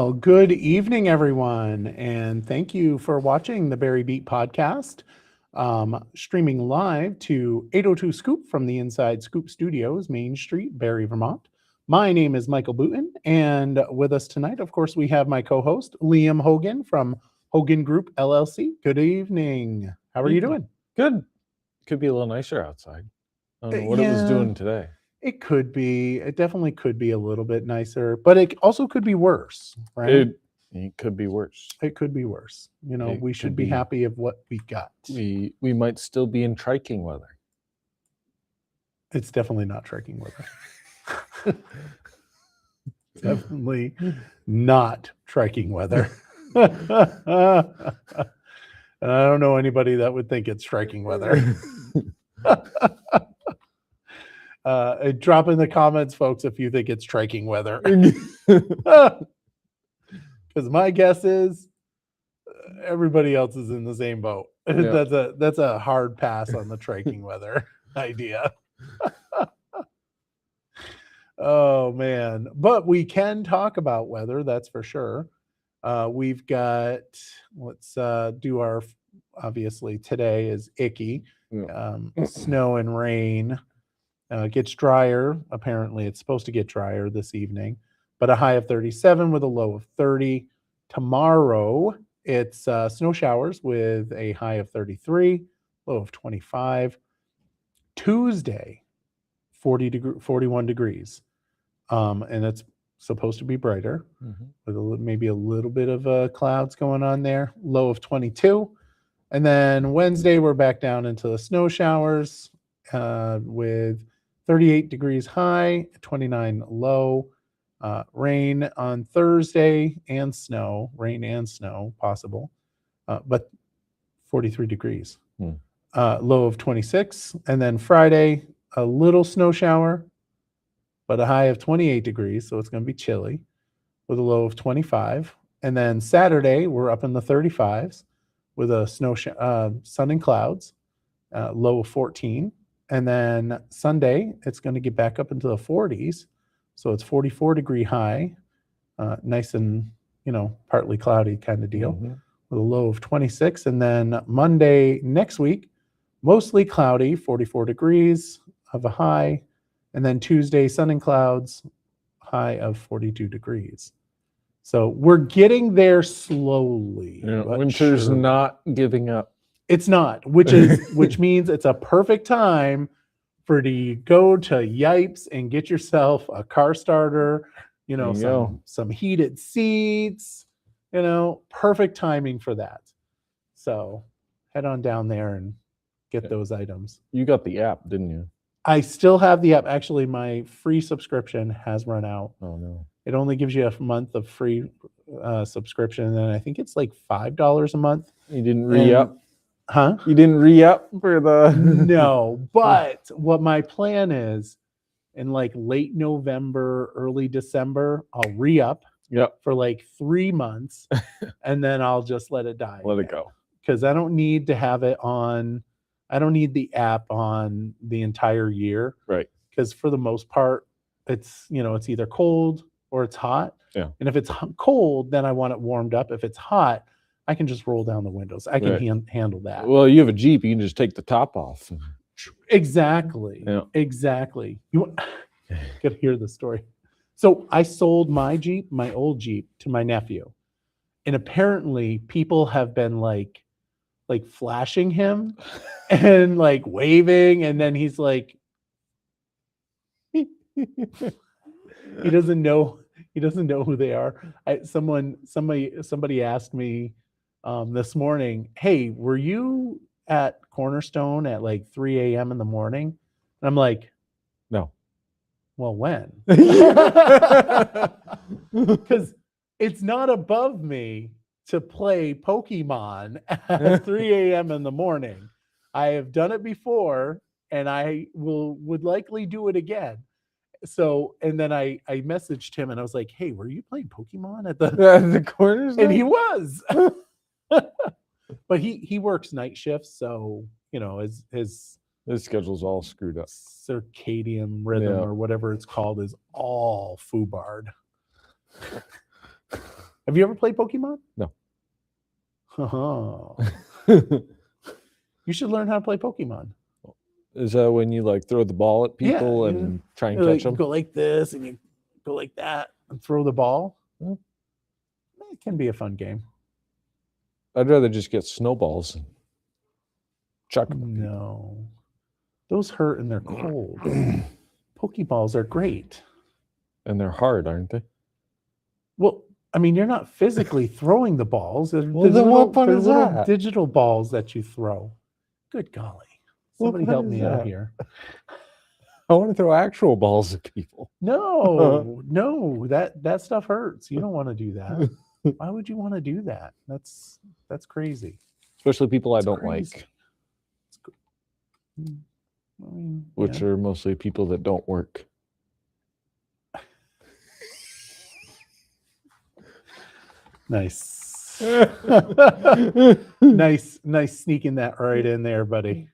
Well, good evening, everyone, and thank you for watching the Barre Beat podcast, streaming live to 802 Scoop from the Inside Scoop Studios, Main Street, Barre, Vermont. My name is Michael Boutin, and with us tonight, of course, we have my co-host, Liam Hogan from Hogan Group, LLC. Good evening. How are you doing? Good. Could be a little nicer outside. I don't know what it was doing today. It could be. It definitely could be a little bit nicer, but it also could be worse, right? It could be worse. It could be worse. You know, It we should could be be. happy of what we got. We might still be in triking weather. It's definitely not trekking weather. Definitely not trekking weather. And I don't know anybody that would think it's striking weather. Drop in the comments, folks, if you think it's striking weather. Because my guess is everybody else is in the same boat. Yeah. That's a hard pass on the striking weather idea. Oh, man. But we can talk about weather, that's for sure. We've got, let's do our, obviously today is icky. Snow and rain. Gets drier. Apparently, it's supposed to get drier this evening, but a high of 37 with a low of 30. Tomorrow, it's snow showers with a high of 33, low of 25. Tuesday, 41 degrees. And it's supposed to be brighter with maybe a little bit of clouds going on there, low of 22. And then Wednesday, we're back down into the snow showers with 38 degrees high, 29 low. Rain on Thursday and snow, rain and snow possible, but 43 degrees. Low of 26. And then Friday, a little snow shower, but a high of 28 degrees, so it's going to be chilly with a low of 25. And then Saturday, we're up in the 35s with a sun and clouds, low of 14. And then Sunday, it's going to get back up into the 40s. So it's 44-degree high, nice and, partly cloudy kind of deal with a low of 26. And then Monday next week, mostly cloudy, 44 degrees of a high. And then Tuesday, sun and clouds, high of 42 degrees. So we're getting there slowly. Winter's not giving up. It's not, which means it's a perfect time for to go to Yipes and get yourself a car starter, some heated seats, perfect timing for that. So head on down there and get those items. You got the app, didn't you? I still have the app. Actually, my free subscription has run out. Oh, no. It only gives you a month of free subscription, and I think it's like $5 a month. You didn't re-up? Huh? You didn't re-up for the... No, but what my plan is, in like late November, early December, I'll re-up for like 3 months, and then I'll just let it die. Let it go. Because I don't need to have it on... I don't need the app on the entire year. Right. Because for the most part, it's, it's either cold or it's hot. Yeah. And if it's cold, then I want it warmed up. If it's hot, I can just roll down the windows. I can handle that. Well, you have a Jeep. You can just take the top off. Exactly. Yeah. Exactly. You got to hear the story. So I sold my Jeep, my old Jeep, to my nephew. And apparently people have been like flashing him and like waving, and then he's like he doesn't know who they are. Somebody asked me this morning, hey, were you at Cornerstone at like 3 a.m. in the morning? And I'm like, no. Well, when? Because it's not above me to play Pokemon at 3 a.m. in the morning. I have done it before, and I would likely do it again. So, and then I messaged him, and I was like, hey, were you playing Pokemon at the corners? And he was. But he works night shifts, so, his schedule's all screwed up. Circadian rhythm or whatever it's called is all foobarred. Have you ever played Pokemon? No. Oh. You should learn how to play Pokemon. Is that when you like throw the ball at people and try and catch them? You go like this and you go like that and throw the ball. Mm. It can be a fun game. I'd rather just get snowballs and chuck them. No. Those hurt and they're cold. Pokeballs are great. And they're hard, aren't they? Well, I mean, you're not physically throwing the balls. They're Well, then what fun is little that? digital balls that you throw. Good golly. Somebody help me out here. I want to throw actual balls at people. No, no, that stuff hurts. You don't want to do that. Why would you want to do that? That's crazy. Especially people I don't like. I mean, which are mostly people that don't work. Nice. nice sneaking that right in there, buddy.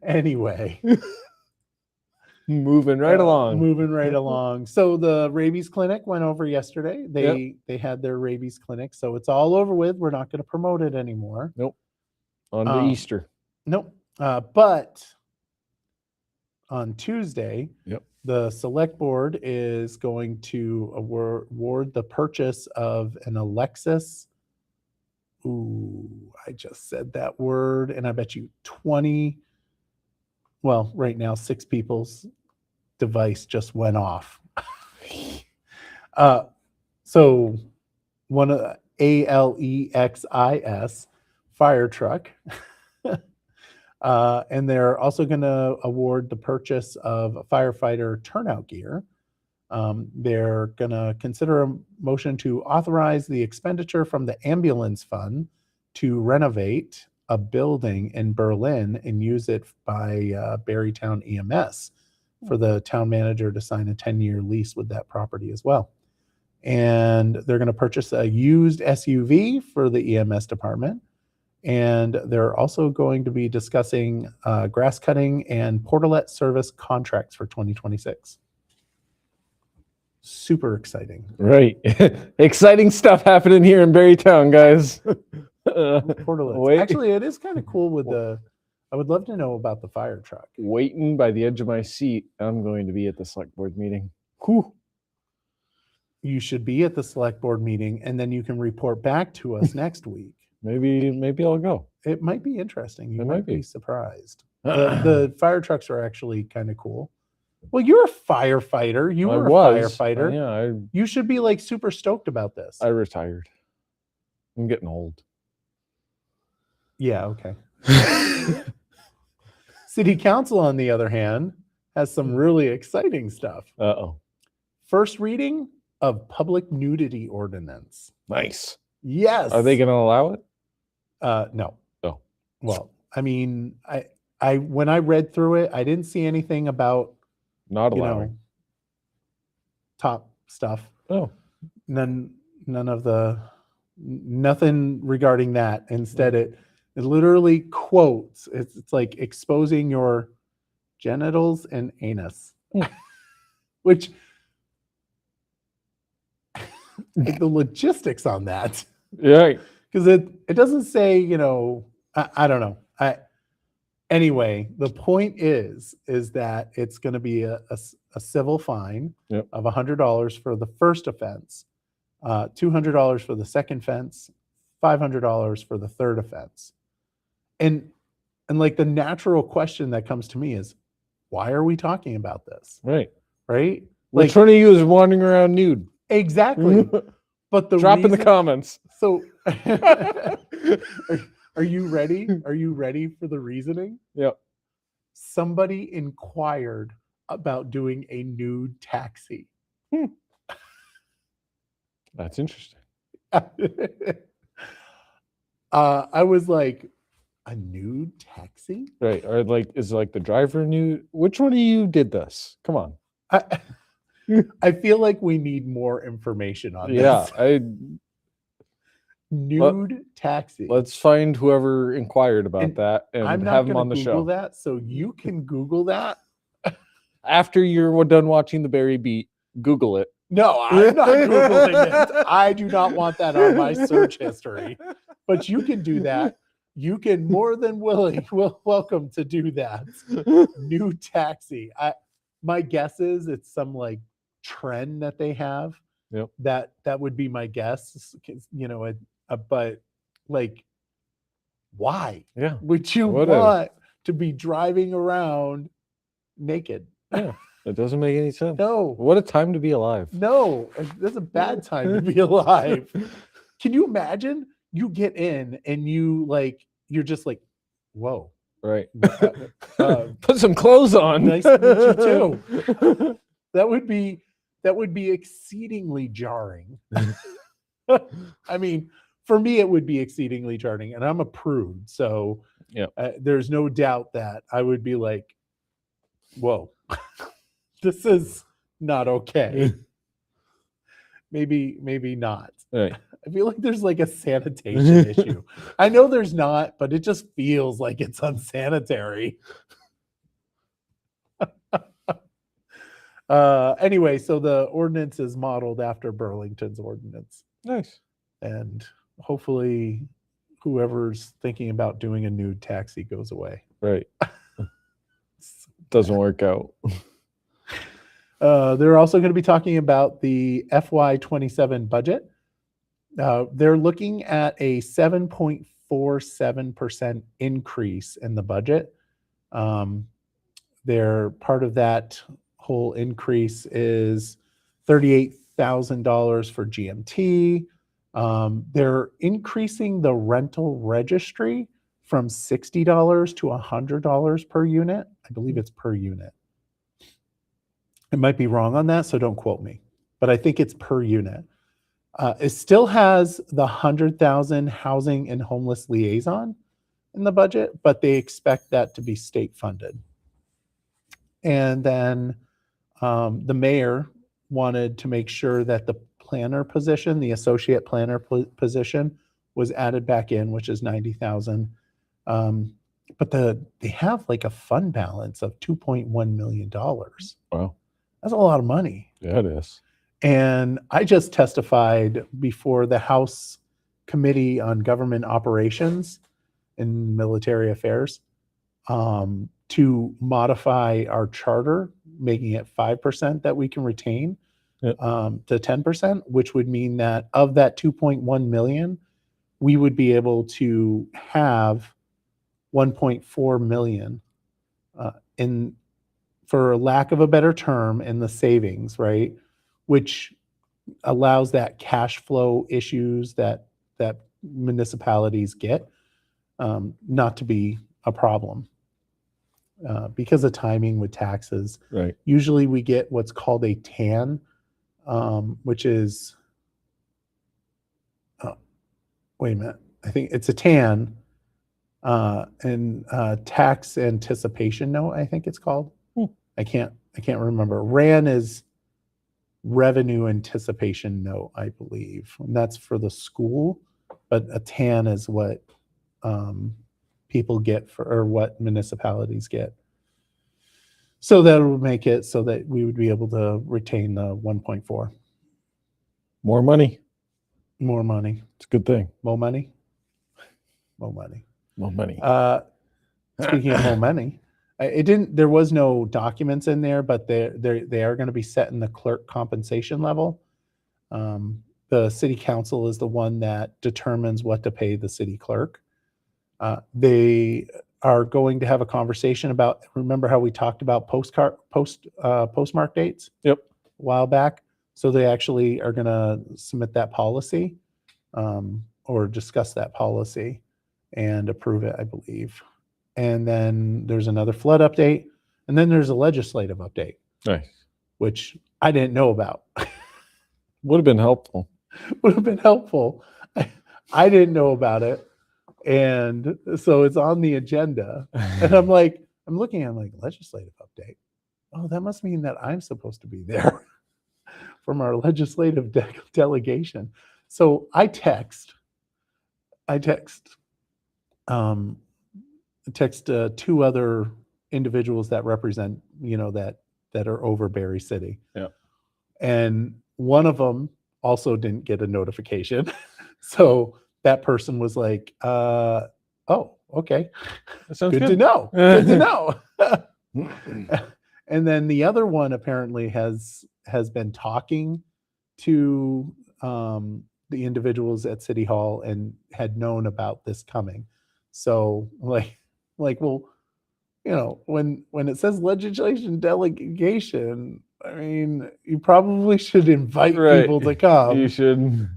Anyway. Moving right along. So the rabies clinic went over yesterday. They had their rabies clinic, so it's all over with. We're not going to promote it anymore. Nope. On to Easter. Nope. But on Tuesday, the select board is going to award the purchase of an Alexis. Ooh, I just said that word, and I bet you 20. Well, right now, 6 people's device just went off. So one of ALEXIS fire truck. And they're also going to award the purchase of firefighter turnout gear. They're going to consider a motion to authorize the expenditure from the ambulance fund to renovate a building in Berlin and use it by Barrytown EMS for the town manager to sign a 10-year lease with that property as well. And they're going to purchase a used SUV for the EMS department. And they're also going to be discussing grass cutting and portalet service contracts for 2026. Super exciting. Right. Exciting stuff happening here in Barrytown, guys. Portalets. Actually, it is kind of cool with I would love to know about the fire truck. Waiting by the edge of my seat. I'm going to be at the select board meeting. Whew. You should be at the select board meeting, and then you can report back to us next week. Maybe I'll go. It might be interesting. You might be surprised. Uh-uh. The fire trucks are actually kind of cool. Well, you're a firefighter. You were a firefighter. Yeah, you should be like super stoked about this. I retired. I'm getting old. Yeah, okay. City Council, on the other hand, has some really exciting stuff. Uh-oh. First reading of public nudity ordinance. Nice. Yes. Are they going to allow it? No. Oh. Well, I mean, I when I read through it, I didn't see anything about not allowing top stuff. Oh. Nothing regarding that. Instead, it literally quotes. It's like exposing your genitals and anus, which the logistics on that. Yeah. Because it doesn't say, I don't know. Anyway, the point is that it's going to be a civil fine of $100 for the first offense, $200 for the second offense, $500 for the third offense. And like the natural question that comes to me is, why are we talking about this? Right. Right? Which one of you is wandering around nude? Exactly. But drop in the comments. So are you ready? Are you ready for the reasoning? Yep. Somebody inquired about doing a nude taxi. That's interesting. I was like, a nude taxi? Right. Or is it like the driver nude? Which one of you did this? Come on. I feel like we need more information on this. Yeah. Nude taxi. Let's find whoever inquired about that and have them on the show. That, so you can Google that. After you're done watching the Barre Beat, Google it No, I'm not Googling it. I do not want that on my search history. But you can do that. You can more than welcome to do that. New taxi. My guess is it's some like trend that they have. Yep. That would be my guess. But like, why? Yeah. Would you want to be driving around naked? Yeah. It doesn't make any sense. No. What a time to be alive. No, that's a bad time to be alive. Can you imagine? You get in and you're just like, whoa. Right. Put some clothes on. Nice to meet you too. That would be exceedingly jarring. I mean, for me, it would be exceedingly jarring, and I'm a prude, so there's no doubt that I would be like, whoa. This is not okay. Maybe not. Right. I feel like there's like a sanitation issue. I know there's not, but it just feels like it's unsanitary. Anyway, so the ordinance is modeled after Burlington's ordinance. Nice. And hopefully whoever's thinking about doing a nude taxi goes away. Right. Doesn't work out. They're also going to be talking about the FY27 budget. They're looking at a 7.47% increase in the budget. They're part of that whole increase is $38,000 for GMT. They're increasing the rental registry from $60 to $100 per unit. I believe it's per unit. I might be wrong on that, so don't quote me, but I think it's per unit. It still has the 100,000 housing and homeless liaison in the budget, but they expect that to be state funded. And then the mayor wanted to make sure that the planner position, the associate planner position, was added back in, which is 90,000. But they have like a fund balance of $2.1 million. Wow. That's a lot of money. Yeah, it is. And I just testified before the House Committee on Government Operations and Military Affairs to modify our charter, making it 5% that we can retain to 10%, which would mean that of that 2.1 million, we would be able to have 1.4 million in, for lack of a better term, in the savings, right? Which allows that cash flow issues that municipalities get not to be a problem because of timing with taxes. Right. Usually we get what's called a TAN, which is, wait a minute, I think it's a TAN and tax anticipation note, I think it's called. I can't remember. RAN is revenue anticipation note, I believe, and that's for the school, but a TAN is what people get for, or what municipalities get. So that would make it so that we would be able to retain the 1.4. More money. More money. It's a good thing. More money. More money. More money. Speaking of more money, there was no documents in there, but they are going to be setting the clerk compensation level. The city council is the one that determines what to pay the city clerk. They are going to have a conversation about, remember how we talked about postmark dates? Yep. A while back. So they actually are going to submit that policy or discuss that policy and approve it, I believe. And then there's another flood update. And then there's a legislative update. Nice. Which I didn't know about. Would have been helpful. Would have been helpful. I didn't know about it. And so it's on the agenda. And I'm looking at legislative update. Oh, that must mean that I'm supposed to be there from our legislative delegation. So I text two other individuals that represent, that are over Barre City. Yeah. And one of them also didn't get a notification. So that person was like, oh, okay. That sounds Good good. to know. Good to know. And then the other one apparently has been talking to the individuals at City Hall and had known about this coming. So like, well, you know, when it says legislation delegation, I mean, you probably should invite Right. people to come. You should.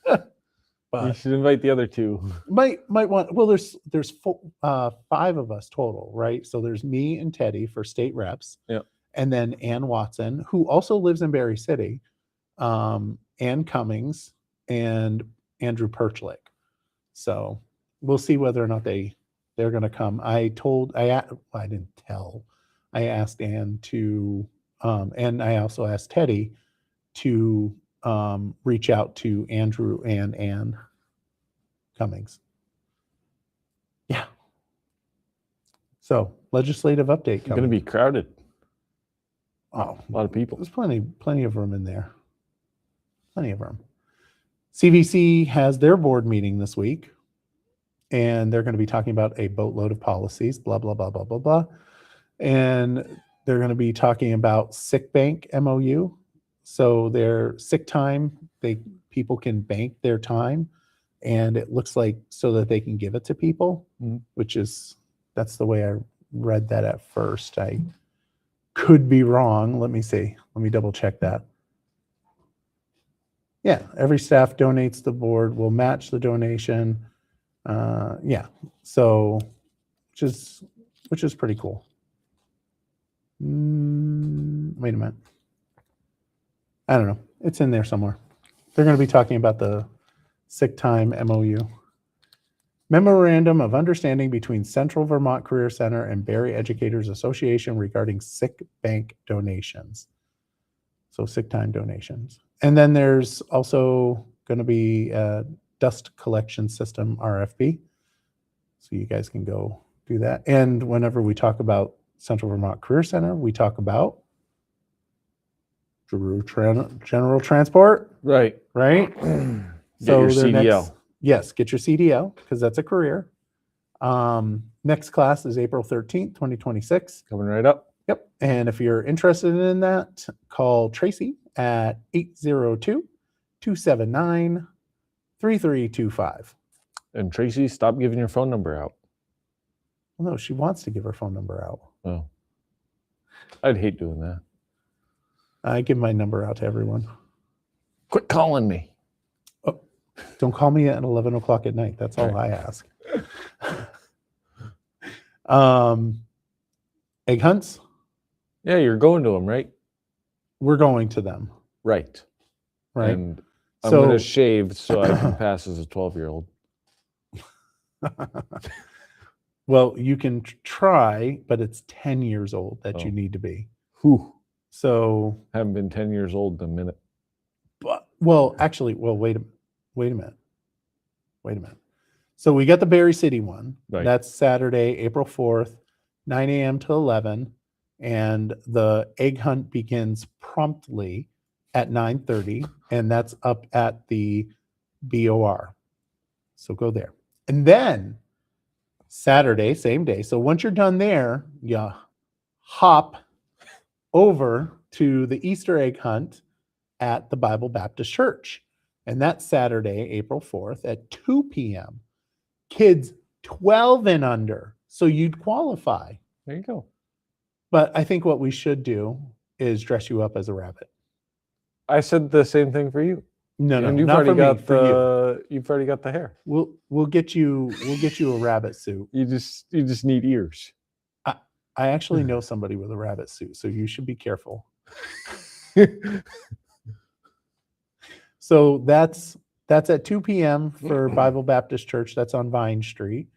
You But should invite the other two. might want. Well, there's 5 of us total, right? So there's me and Teddy for state reps. Yep. And then Ann Watson, who also lives in Berry City, Ann Cummings, and Andrew Perchlick. So we'll see whether or not they're going to come. I didn't tell. I asked Ann to, and I also asked Teddy to reach out to Andrew and Ann Cummings. Yeah. So legislative update It's going to be crowded. Oh, A lot of people. There's plenty of room in there. Plenty of room. CVC has their board meeting this week, and they're going to be talking about a boatload of policies, blah, blah, blah, blah, blah, blah. And they're going to be talking about sick bank MOU. So their sick time, people can bank their time, and it looks like so that they can give it to people, that's the way I read that at first. I could be wrong. Let me see. Let me double check that. Yeah, every staff donates, the board will match the donation. Yeah, so which is pretty cool. Wait a minute. I don't know. It's in there somewhere. They're going to be talking about the sick time MOU. Memorandum of Understanding between Central Vermont Career Center and Barre Educators Association regarding sick bank donations. So sick time donations. And then there's also going to be a dust collection system RFP. So you guys can go do that. And whenever we talk about Central Vermont Career Center, we talk about General Transport. Right. Right? So your CDL. Yes, get your CDL because that's a career. Next class is April 13th, 2026. Coming right up. Yep. And if you're interested in that, call Tracy at 802-279-3325. And Tracy, stop giving your phone number out. Well, no, she wants to give her phone number out. Oh. I'd hate doing that. I give my number out to everyone. Quit calling me. Oh, don't call me at 11 o'clock at night. That's all I ask. Egg hunts? Yeah, you're going to them, right? We're going to them. Right. Right. And I'm going to shave so I can pass as a 12-year-old. Well, you can try, but it's 10 years old that you need to be. Whew. So Haven't been 10 years old in a minute. Well, actually, wait a minute. So we got the Berry City one. Right. That's Saturday, April 4th, 9 a.m. to 11. And the egg hunt begins promptly at 9:30. And that's up at the BOR. So go there. And then Saturday, same day. So once you're done there, you hop over to the Easter egg hunt at the Bible Baptist Church. And that's Saturday, April 4th at 2 p.m. Kids 12 and under. So you'd qualify. There you go. But I think what we should do is dress you up as a rabbit. I said the same thing for you. No, and you've not already for got me, for you. You've already got the hair. We'll get you a rabbit suit. You just need ears. I actually know somebody with a rabbit suit, so you should be careful. So that's at 2 p.m. for Bible Baptist Church. That's on Vine Street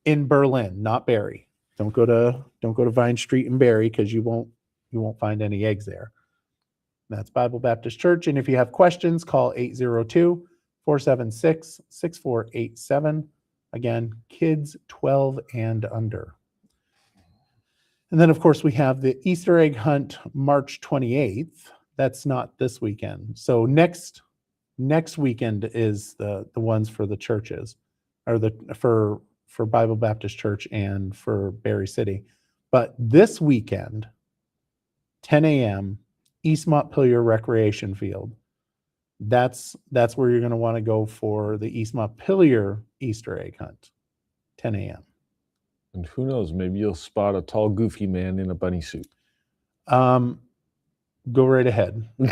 in Berlin, not Barre. Don't go to Vine Street in Barre because you won't find any eggs there. That's Bible Baptist Church. And if you have questions, call 802-476-6487. Again, kids 12 and under. And then, of course, we have the Easter egg hunt March 28th. that's not this weekend. So next weekend is the ones for the churches, or the for Bible Baptist Church and for Barre City. But this weekend, 10 a.m., East Montpelier Recreation Field. That's where you're going to want to go for the East Montpelier Easter egg hunt, 10 a.m. And who knows, maybe you'll spot a tall, goofy man in a bunny suit. Go right ahead. I'm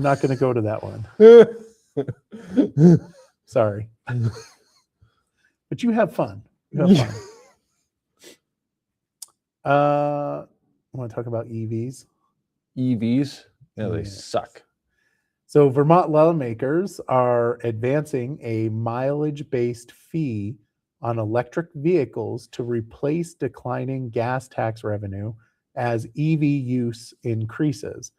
not going to go to that one. Sorry. But you have fun. You have fun. I want to talk about EVs. EVs? Yeah, they Yes. suck. So Vermont lawmakers are advancing a mileage-based fee on electric vehicles to replace declining gas tax revenue as EV use increases.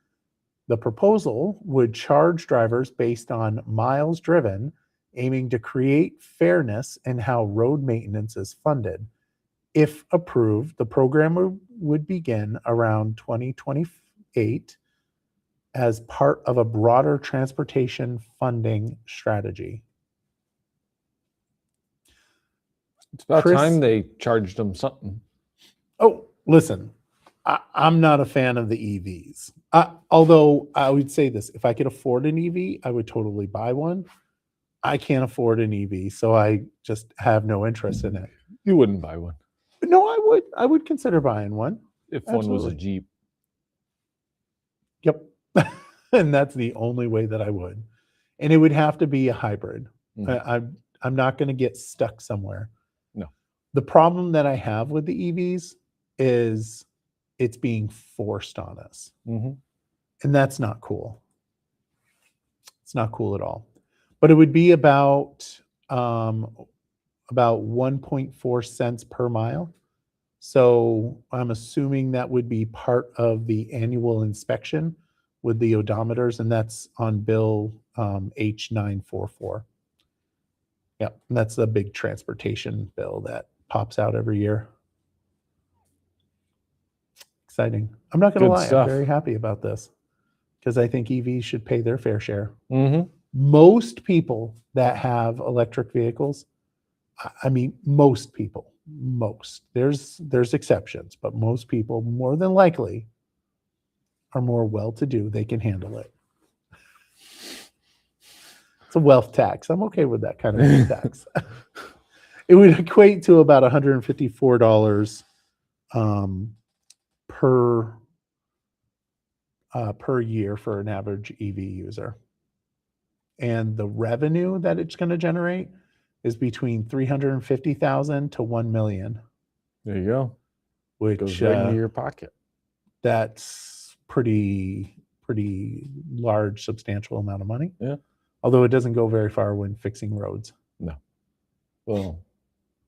The proposal would charge drivers based on miles driven, aiming to create fairness in how road maintenance is funded. If approved, the program would begin around 2028 as part of a broader transportation funding strategy. It's about Chris- time they charged them something. Oh, listen, I'm not a fan of the EVs. Although I would say this, if I could afford an EV, I would totally buy one. I can't afford an EV, so I just have no interest in it. You wouldn't buy one No, I would consider buying one. if one was a Absolutely. Jeep. Yep. And that's the only way that I would. And it would have to be a hybrid. Mhm. I'm not going to get stuck somewhere. No. The problem that I have with the EVs is it's being forced on us. Mm-hmm. And that's not cool. It's not cool at all. But it would be about 1.4 cents per mile. So I'm assuming that would be part of the annual inspection with the odometers, and that's on bill H944. Yeah, and that's the big transportation bill that pops out every year. Exciting. I'm not going to Good lie, stuff. I'm very happy about this because I think EVs should pay their fair share. Mm-hmm. Most people that have electric vehicles, I mean, most people, there's exceptions, but most people more than likely are more well-to-do. They can handle it. It's a wealth tax. I'm okay with that kind of wealth tax. It would equate to about $154 per year for an average EV user. And the revenue that it's going to generate is between $350,000 to $1 million. There you go. Which Goes right into your pocket. That's pretty large, substantial amount of money. Yeah. Although it doesn't go very far when fixing roads. No. Well,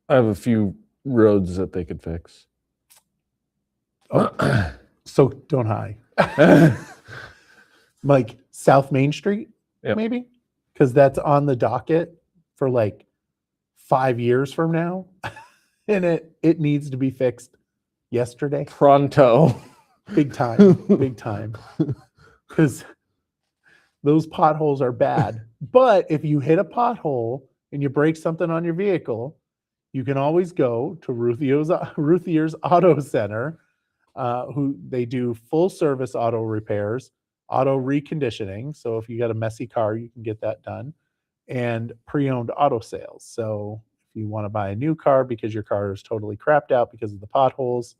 I have a few roads that they could fix. Oh, so don't I. Like South Main Street, Yep. maybe? Because that's on the docket for like 5 years from now. And it needs to be fixed yesterday. Pronto. Big time. Big time. Because those potholes are bad. But if you hit a pothole and you break something on your vehicle, you can always go to Ruthier's Auto Center, who they do full service auto repairs, auto reconditioning. So if you got a messy car, you can get that done, and pre-owned auto sales. So if you want to buy a new car because your car is totally crapped out because of the potholes,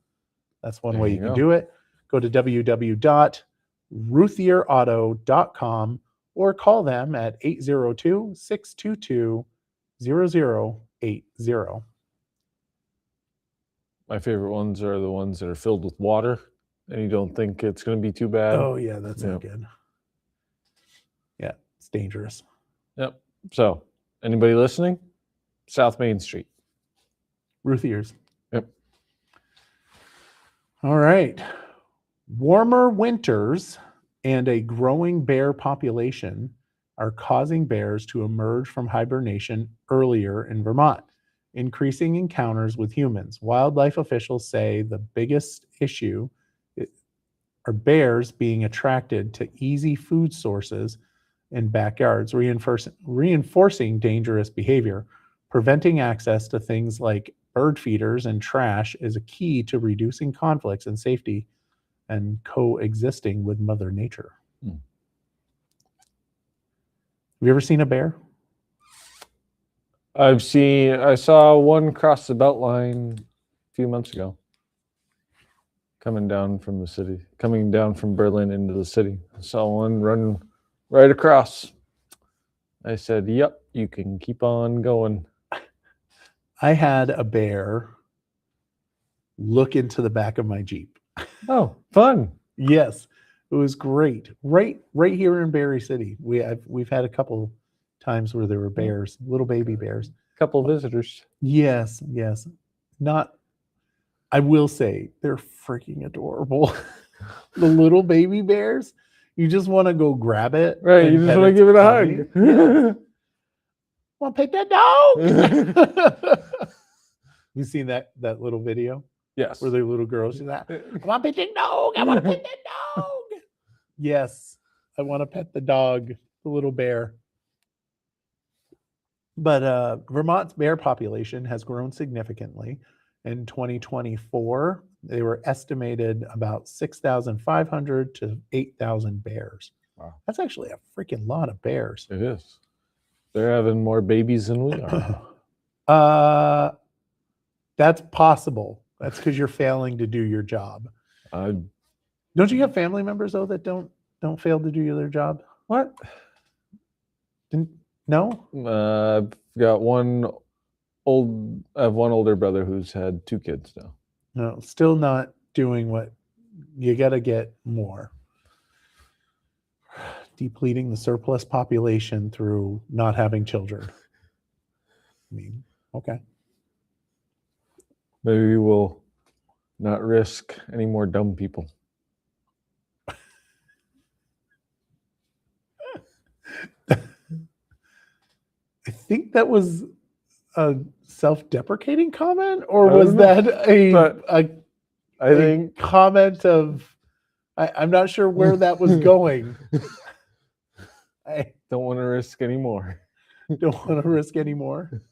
that's one way you can do it. Go to www.ruthierauto.com or call them at 802-622-0080. My favorite ones are the ones that are filled with water and you don't think it's going to be too bad. Oh, yeah, that's not good. Yeah, it's dangerous. Yep. So, anybody listening? South Main Street. Ruthier's. Yep. All right. Warmer winters and a growing bear population are causing bears to emerge from hibernation earlier in Vermont, increasing encounters with humans. Wildlife officials say the biggest issue are bears being attracted to easy food sources in backyards, reinforcing dangerous behavior. Preventing access to things like bird feeders and trash is a key to reducing conflicts and safety and coexisting with Mother Nature. Hmm. Have you ever seen a bear? I saw one cross the belt line a few months ago. Coming down from Berlin into the city. I saw one run right across. I said, yep, you can keep on going. I had a bear look into the back of my Jeep. Oh, fun. Yes, it was great. Right here in Berry City. We've had a couple times where there were bears, little baby bears. Couple visitors. Yes. I will say they're freaking adorable. The little baby bears, you just want to go grab it. Right, you just want to give it a hug. Yeah. Want to pet that dog? You seen that little video? Yes. Where the little girl, she's like, I want to pet that dog. I want to pet that dog. Yes, I want to pet the dog, the little bear. But Vermont's bear population has grown significantly. In 2024, they were estimated about 6,500 to 8,000 bears. Wow. That's actually a freaking lot of bears. It is. They're having more babies than we are. That's possible. That's because you're failing to do your job. Don't you have family members though that don't fail to do their job? What? No? I've got one older brother who's had 2 kids now. No, still not doing what you got to get more. Depleting the surplus population through not having children. I mean, okay. Maybe we'll not risk any more dumb people. I think that was a self-deprecating comment, or was that a comment of? I'm not sure where that was going. I don't want to risk any more. Don't want to risk any more.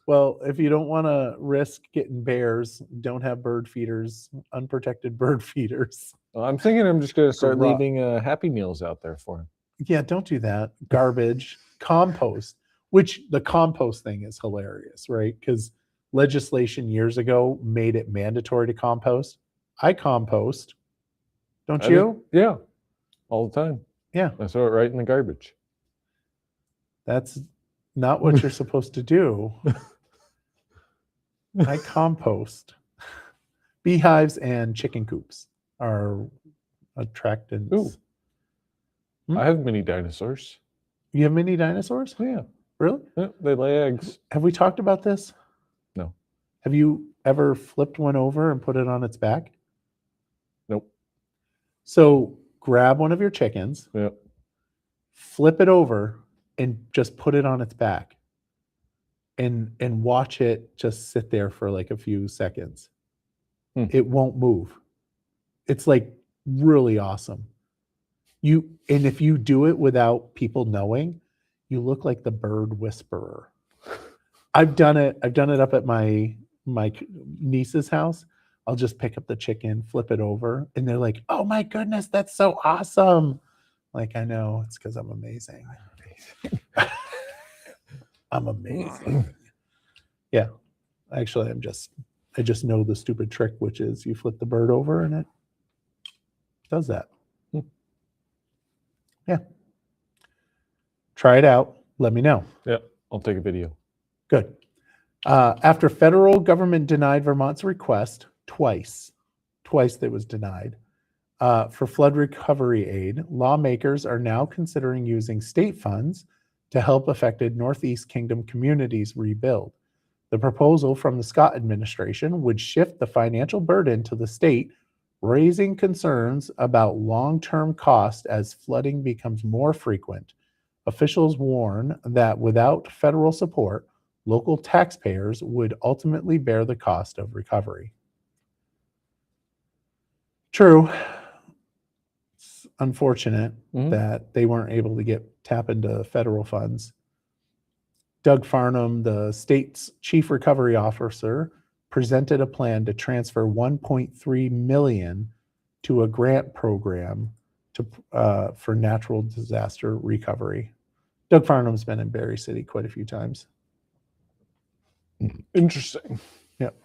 Well, if you don't want to risk getting bears, don't have bird feeders, unprotected bird feeders. Well, I'm thinking I'm just going to start leaving Happy Meals out there for him. Yeah, don't do that. Garbage, compost, which the compost thing is hilarious, right? Because legislation years ago made it mandatory to compost. I compost. Don't you? Yeah, all the time. Yeah. I throw it right in the garbage. That's not what you're supposed to do. I compost. Beehives and chicken coops are attractants. Ooh. I have mini dinosaurs. You have mini dinosaurs? Yeah. Really? Yeah, they lay eggs. Have we talked about this? No. Have you ever flipped one over and put it on its back? Nope. So grab one of your chickens, flip it over, and just put it on its back. And watch it just sit there for like a few seconds. It won't move. It's like really awesome. And if you do it without people knowing, you look like the bird whisperer. I've done it up at my niece's house. I'll just pick up the chicken, flip it over, and they're like, "Oh my goodness, that's so awesome!" Like, I know, it's because I'm amazing. I'm amazing. Yeah, actually, I just know the stupid trick, which is you flip the bird over and it does that. Yeah. Try it out. Let me know. Yeah, I'll take a video. Good. After federal government denied Vermont's request twice that was denied for flood recovery aid, lawmakers are now considering using state funds to help affected Northeast Kingdom communities rebuild. The proposal from the Scott administration would shift the financial burden to the state, raising concerns about long-term costs as flooding becomes more frequent. Officials warn that without federal support, local taxpayers would ultimately bear the cost of recovery. True. unfortunate Mhm. that they weren't able to tap into federal funds. Doug Farnham, the state's chief recovery officer, presented a plan to transfer 1.3 million to a grant program for natural disaster recovery. Doug Farnham's been in Barre City quite a few times. Interesting. Yep.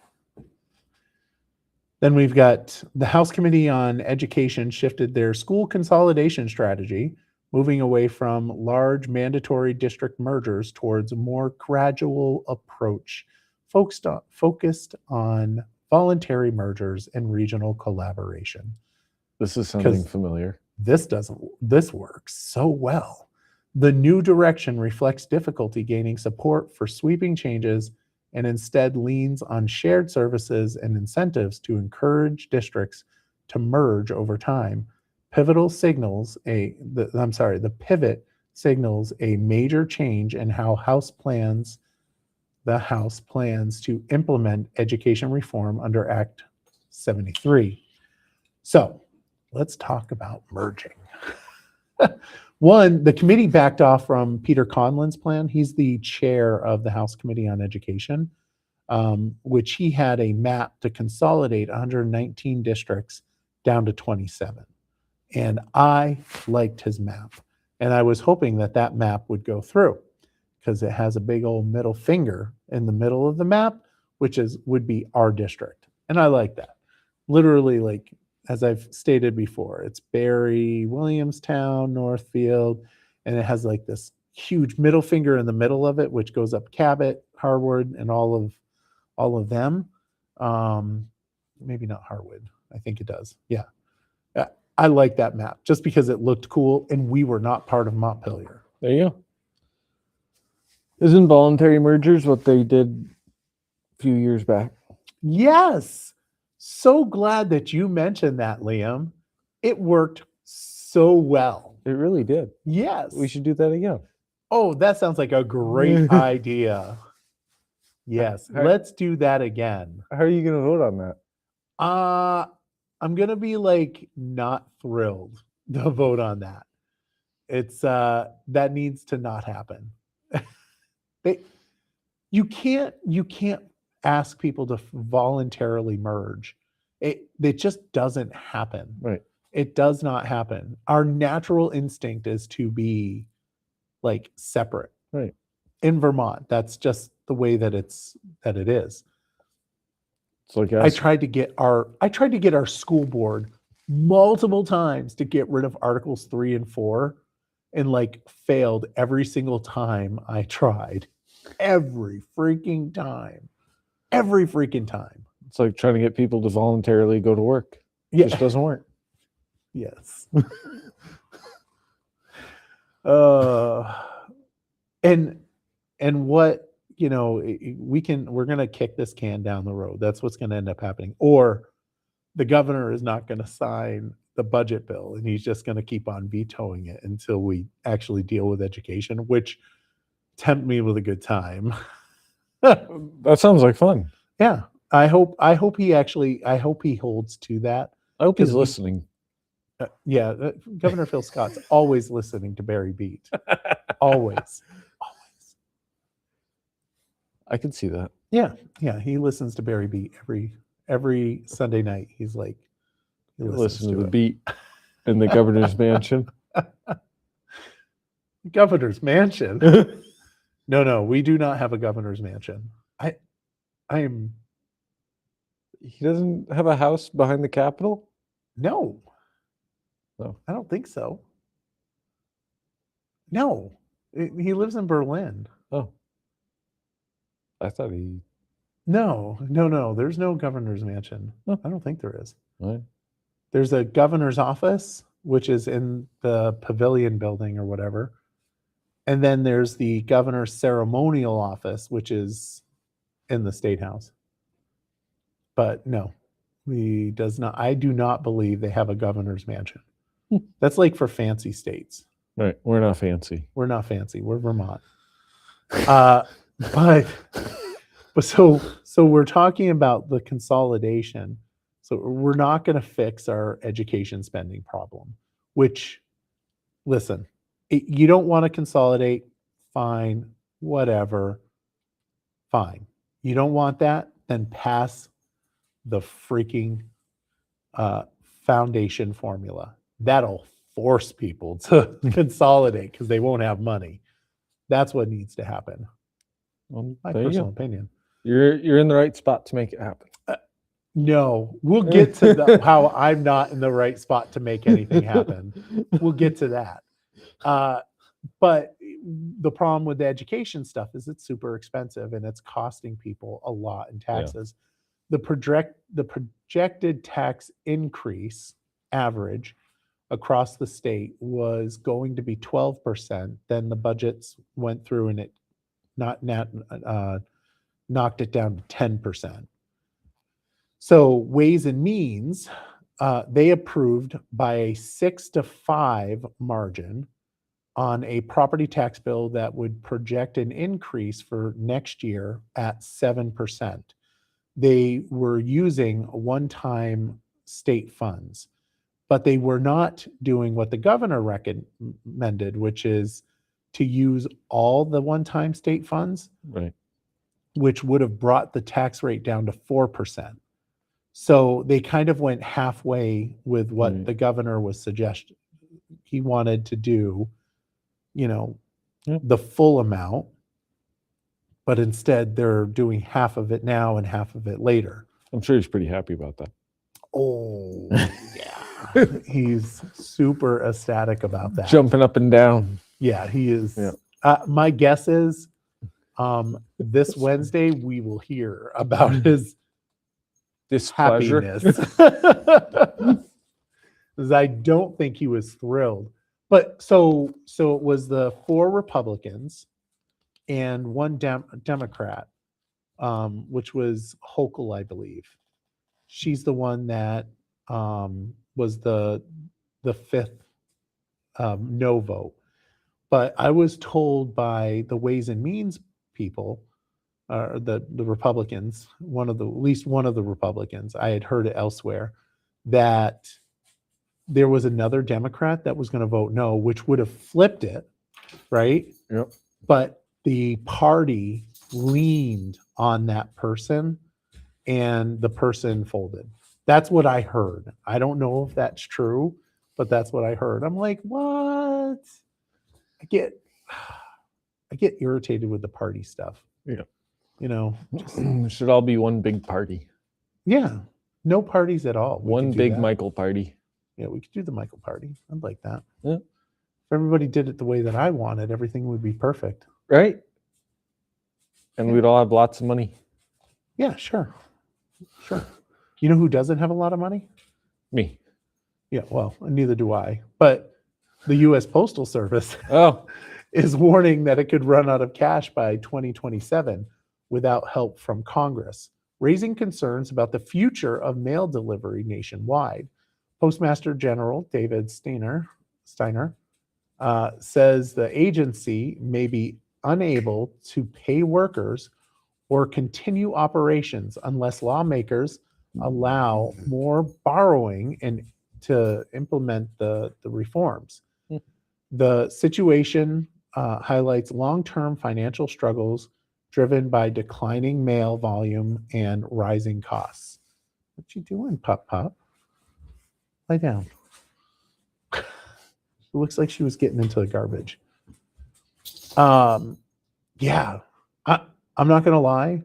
Then we've got the House Committee on Education shifted their school consolidation strategy, moving away from large mandatory district mergers towards a more gradual approach focused on voluntary mergers and regional collaboration. This is something 'Cause familiar. this works so well. The new direction reflects difficulty gaining support for sweeping changes and instead leans on shared services and incentives to encourage districts to merge over time. The pivot signals a major change in how the House plans to implement education reform under Act 73. So let's talk about merging. One, the committee backed off from Peter Conlon's plan. He's the chair of the House Committee on Education, which he had a map to consolidate 119 districts down to 27. And I liked his map. And I was hoping that that map would go through because it has a big old middle finger in the middle of the map, which would be our district. And I like that. Literally, like, as I've stated before, it's Barre, Williamstown, Northfield, and it has like this huge middle finger in the middle of it, which goes up Cabot, Harwood, and all of them. Maybe not Harwood. I think it does. Yeah. I like that map just because it looked cool, and we were not part of Montpelier. There you go. Isn't voluntary mergers what they did a few years back? Yes. So glad that you mentioned that, Liam. It worked so well. It really did. Yes. We should do that again. Oh, that sounds like a great idea. Yes. Let's do that again. How are you going to vote on that? I'm going to be like not thrilled to vote on that. It's that needs to not happen. You can't ask people to voluntarily merge. It just doesn't happen. Right. It does not happen. Our natural instinct is to be like separate. Right. In Vermont, that's just the way that it is. It's like I tried to get our school board multiple times to get rid of Articles 3 and 4 and like failed every single time I tried. Every freaking time. It's like trying to get people to voluntarily go to work. Yeah. It just doesn't work. Yes. And what, we're going to kick this can down the road. That's what's going to end up happening. Or the governor is not going to sign the budget bill and he's just going to keep on vetoing it until we actually deal with education, which tempt me with a good time. That sounds like fun. Yeah. I hope he holds to that. I hope he's listening. Governor Phil Scott's always listening to Barre Beat. Always. I can see that. Yeah. He listens to Barre Beat every Sunday night. He's like, he listens to the beat in the governor's mansion. Governor's mansion? No, we do not have a governor's mansion. He doesn't have a house behind the Capitol? No. No. I don't think so. No. He lives in Berlin. Oh. I thought he... No. There's no governor's mansion. Oh. I don't think there is. Right. There's a governor's office, which is in the pavilion building or whatever. And then there's the governor's ceremonial office, which is in the State House. But no, I do not believe they have a governor's mansion. That's like for fancy states. Right. We're not fancy. We're not fancy. We're Vermont. But so we're talking about the consolidation. So we're not going to fix our education spending problem. which, listen, you don't want to consolidate, fine, whatever, fine. You don't want that, then pass the freaking foundation formula. That'll force people to consolidate because they won't have money. That's what needs to happen. Well, My there you personal go. opinion. You're in the right spot to make it happen. No, we'll get to how I'm not in the right spot to make anything happen. We'll get to that. But the problem with the education stuff is it's super expensive and it's costing people a lot in taxes. The projected tax increase average across the state was going to be 12%. Then the budgets went through and it knocked it down to 10%. So Ways and Means, they approved by a 6-5 margin on a property tax bill that would project an increase for next year at 7%. They were using one-time state funds, but they were not doing what the governor recommended, which is to use all the one-time state funds, Right. which would have brought the tax rate down to 4%. So they kind of went halfway with what the governor was suggesting. He wanted to do, the full amount, but instead they're doing half of it now and half of it later. I'm sure he's pretty happy about that. Oh, yeah. He's super ecstatic about that. Jumping up and down. Yeah, he is. Yeah. My guess is this Wednesday we will hear about his displeasure. Happiness. Because I don't think he was thrilled. But so it was the 4 Republicans and 1 Democrat, which was Hochul, I believe. She's the one that was the 5th no vote. But I was told by the Ways and Means people, the Republicans, at least one of the Republicans, I had heard it elsewhere, that there was another Democrat that was going to vote no, which would have flipped it, right? Yep. But the party leaned on that person and the person folded. That's what I heard. I don't know if that's true, but that's what I heard. I'm like, what? I get irritated with the party stuff. Yeah. It should all be one big party. Yeah. No parties at all. One big Michael party. Yeah, we could do the Michael party. I'd like that. Yeah. If everybody did it the way that I wanted, everything would be perfect. Right? And we'd all have lots of money. Yeah, sure. Sure. You know who doesn't have a lot of money? Me. Yeah, well, neither do I. But the U.S. Postal Service is warning that it could run out of cash by 2027 without help from Congress, raising concerns about the future of mail delivery nationwide. Postmaster General David Steiner says the agency may be unable to pay workers or continue operations unless lawmakers allow more borrowing and to implement the reforms. The situation highlights long-term financial struggles driven by declining mail volume and rising costs. What you doing, Pup? Lie down. It looks like she was getting into the garbage. Yeah, I'm not gonna lie.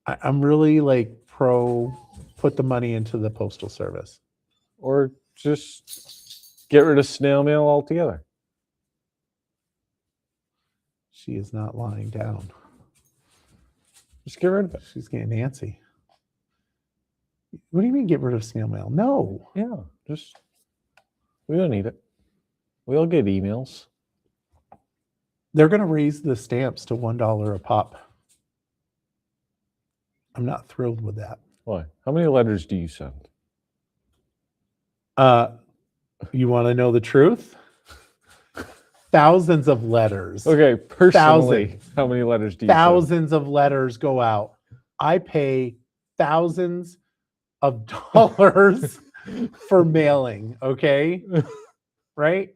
I'm really pro put the money into the Postal Service. Or just get rid of snail mail altogether. She is not lying down. Just get rid of it. She's getting antsy. What do you mean get rid of snail mail? No. Yeah, we don't need it. We all get emails. They're going to raise the stamps to $1 a pop. I'm not thrilled with that. Why? How many letters do you send? You want to know the truth? Thousands of letters. Okay, personally, how many letters do you send? Thousands of letters go out. I pay thousands of dollars for mailing, okay? right?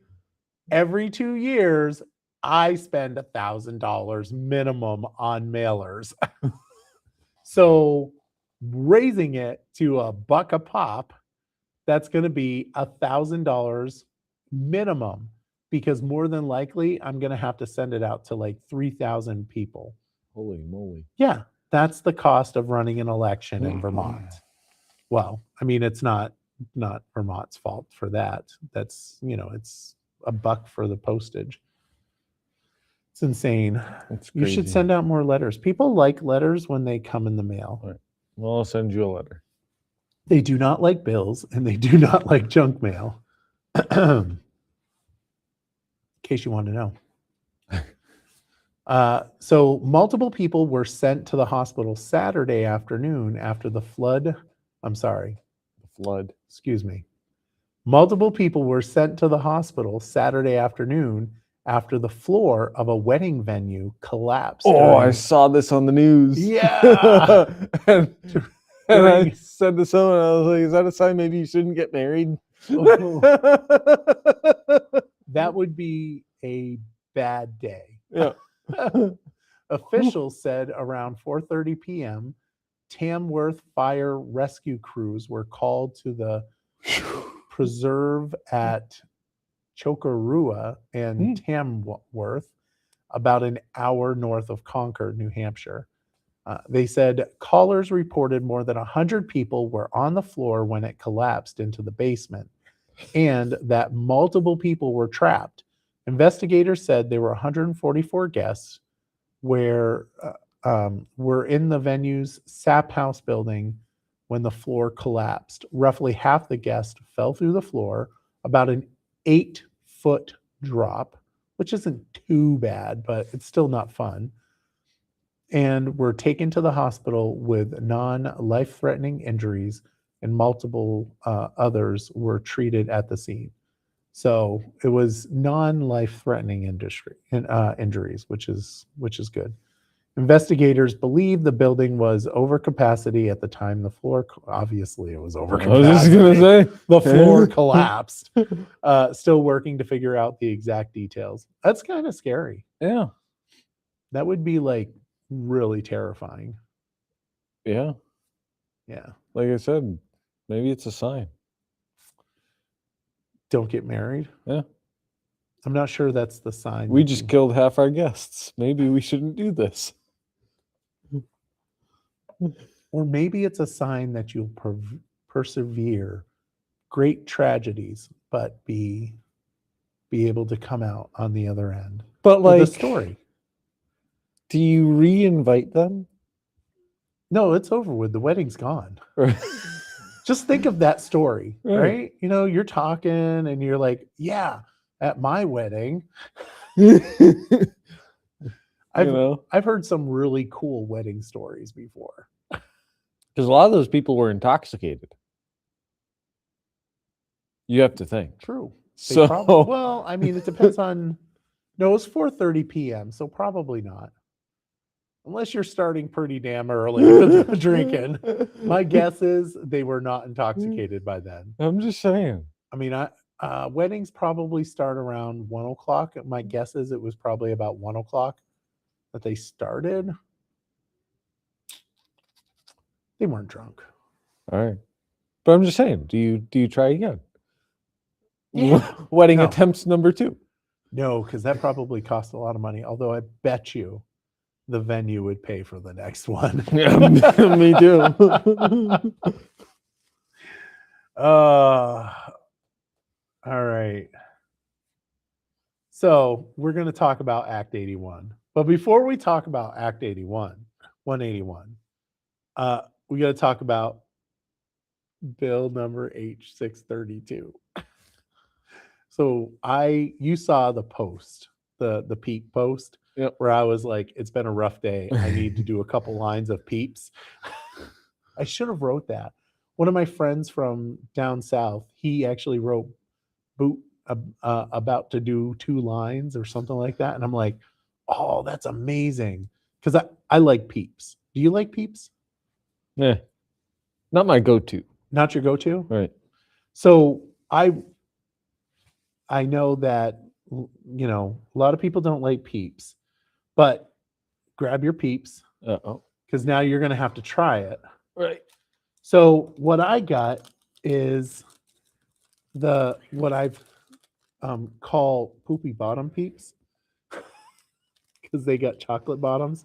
Every 2 years, I spend $1,000 minimum on mailers. So raising it to $1 a pop, that's going to be $1,000 minimum, because more than likely I'm going to have to send it out to like 3,000 people. Holy moly. Yeah, that's the cost of running an election in Vermont. Well, I mean, it's not Vermont's fault for that. That's, it's $1 for the postage. It's insane. It's You should send out more letters. People like letters when they come in the mail. Right. Well, I'll send you a letter. They do not like bills, and they do not like junk mail. In case you want to know. So multiple people were sent to the hospital Saturday afternoon after the flood. I'm sorry. The flood. Excuse me. Multiple people were sent to the hospital Saturday afternoon after the floor of a wedding venue collapsed. Oh, I saw this on the news. Yeah. and I said to someone, I was like, is that a sign maybe you shouldn't get married? That would be a bad day. Yeah. Officials said around 4:30 p.m., Tamworth fire rescue crews were called to the preserve at Chocorua and Tamworth, about an hour north of Concord, New Hampshire. They said callers reported more than 100 people were on the floor when it collapsed into the basement, and that multiple people were trapped. Investigators said there were 144 guests were in the venue's Sap House building when the floor collapsed. Roughly half the guests fell through the floor, about an 8-foot drop, which isn't too bad, but it's still not fun, and were taken to the hospital with non-life-threatening injuries, and multiple others were treated at the scene. So it was non-life-threatening injuries, which is good. Investigators believe the building was over capacity at the time the floor. Obviously, it was over capacity. I was just gonna say the floor collapsed. Still working to figure out the exact details. That's kind of scary. Yeah. That would be like really terrifying. Yeah. Yeah. Like I said, maybe it's a sign. Don't get married. Yeah. I'm not sure that's the sign. We just killed half our guests. Maybe we shouldn't do this. Or maybe it's a sign that you'll persevere great tragedies, but be able to come out on the other end. But like the story. Do you re-invite them? No, it's over with. The wedding's gone. Just think of that story, right? You're talking and you're like, yeah, at my wedding. I've heard some really cool wedding stories before. Because a lot of those people were intoxicated. You have to think. True. So I mean, it depends on. No, it was 4:30 p.m., so probably not. Unless you're starting pretty damn early with drinking. My guess is they were not intoxicated by then. I'm just saying. I mean, weddings probably start around 1 o'clock. My guess is it was probably about 1 o'clock that they started. They weren't drunk. All right. But I'm just saying, do you try again? Yeah. Wedding attempts number 2. No, because that probably cost a lot of money. Although I bet you the venue would pay for the next one. Yeah, me too. All right. So we're going to talk about Act 81. But before we talk about Act 181, we got to talk about Bill number H632. So you saw the post, the Peep post, where I was like, it's been a rough day. I need to do a couple lines of Peeps. I should have wrote that. One of my friends from down south, he actually wrote about to do 2 lines or something like that. And I'm like, oh, that's amazing. Because I like Peeps. Do you like Peeps? Yeah. Not my go-to. Not your go-to? Right. So I know that, you know, a lot of people don't like Peeps, but grab your Peeps Uh-oh. because now you're going to have to try it. Right. So what I got is what I've call poopy bottom Peeps because they got chocolate bottoms.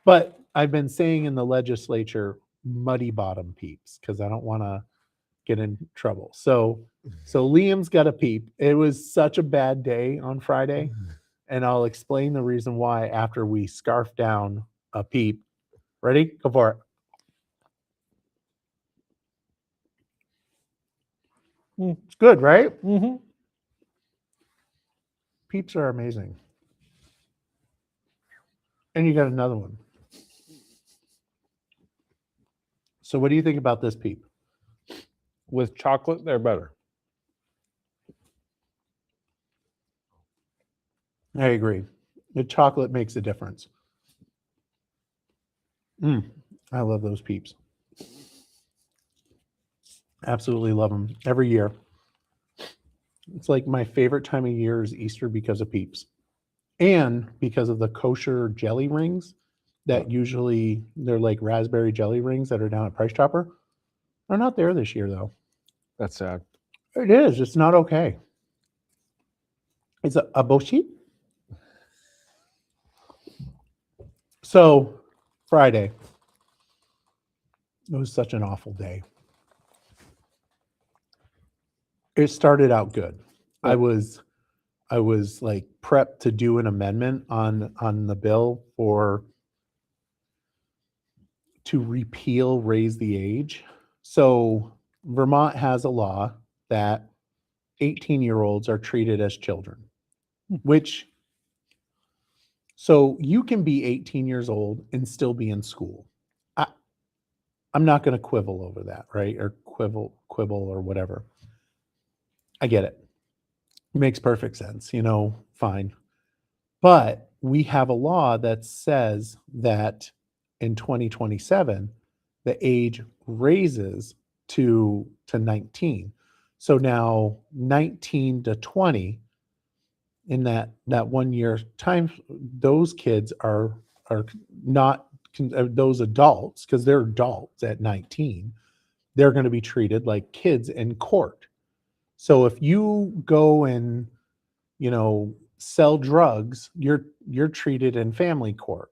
But I've been saying in the legislature muddy bottom Peeps because I don't want to get in trouble. So Liam's got a Peep. It was such a bad day on Friday, and I'll explain the reason why after we scarf down a Peep. Ready? Go for it. It's good, right? Mm-hmm. Peeps are amazing. And you got another one. So what do you think about this Peep? With chocolate, they're better. I agree. The chocolate makes a difference. I love those Peeps. Absolutely love them every year. It's like my favorite time of year is Easter because of Peeps and because of the kosher jelly rings that usually they're like raspberry jelly rings that are down at Price Chopper. They're not there this year though. That's sad. It is. It's not okay. It's a bullshit. So Friday, it was such an awful day. It started out good. I was like prepped to do an amendment on the bill to repeal raise the age. So Vermont has a law that 18-year-olds are treated as children, so you can be 18 years old and still be in school. I'm not going to quibble over that, right? Or quibble or whatever. I get it. It makes perfect sense, fine. But we have a law that says that in 2027, the age raises to 19. So now 19 to 20, in that 1 year time, those kids are not those adults, because they're adults at 19, they're going to be treated like kids in court. So if you go and sell drugs, you're treated in family court,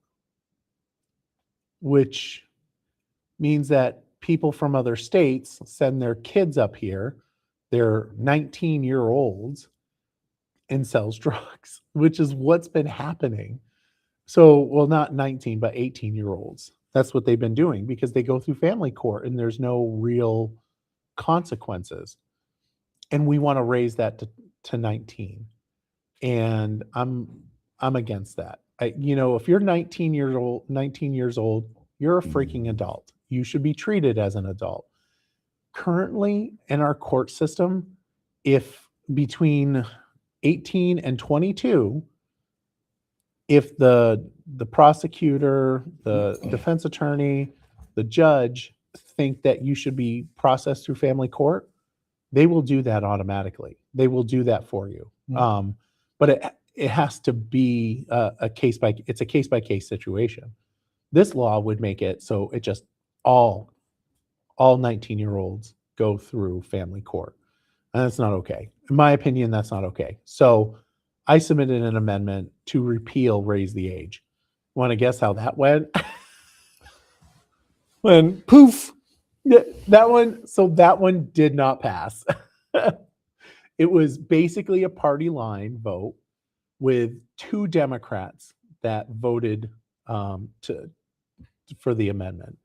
which means that people from other states send their kids up here, they're 19-year-olds, and sells drugs, which is what's been happening. So, well, not 19, but 18-year-olds. That's what they've been doing because they go through family court and there's no real consequences. And we want to raise that to 19. And I'm against that. If you're 19 years old, you're a freaking adult. You should be treated as an adult. Currently in our court system, if between 18 and 22, if the prosecutor, the defense attorney, the judge think that you should be processed through family court, they will do that automatically. They will do that for you. But it has to be a case by case situation. This law would make it so it just all 19-year-olds go through family court. And that's not okay. In my opinion, that's not okay. So I submitted an amendment to repeal raise the age. Want to guess how that went? When poof. That one did not pass. It was basically a party line vote with 2 Democrats that voted for the amendment.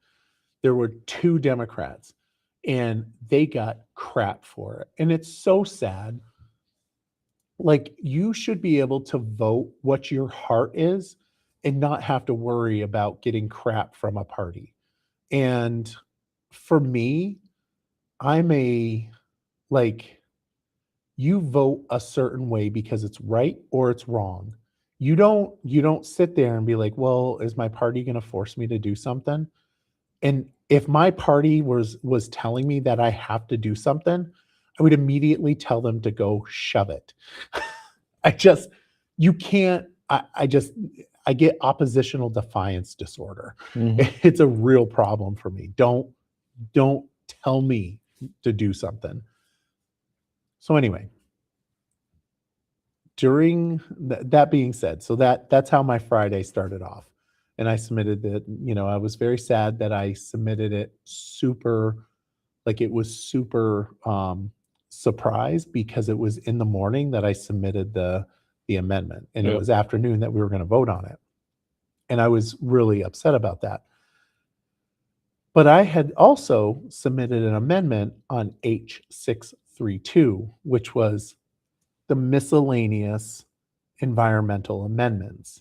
There were 2 Democrats, and they got crap for it. And it's so sad. Like, you should be able to vote what your heart is and not have to worry about getting crap from a party. And for me, you vote a certain way because it's right or it's wrong. You don't sit there and be like, well, is my party going to force me to do something? And if my party was telling me that I have to do something, I would immediately tell them to go shove it. You can't, I get oppositional defiance disorder. Mhm. It's a real problem for me. Don't tell me to do something. So anyway, during that being said, so that's how my Friday started off. And I submitted it, I was very sad that I submitted it super, like it was super surprised, because it was in the morning that I submitted the amendment, and it Yep. was afternoon that we were going to vote on it. And I was really upset about that. But I had also submitted an amendment on H632, which was the miscellaneous environmental amendments.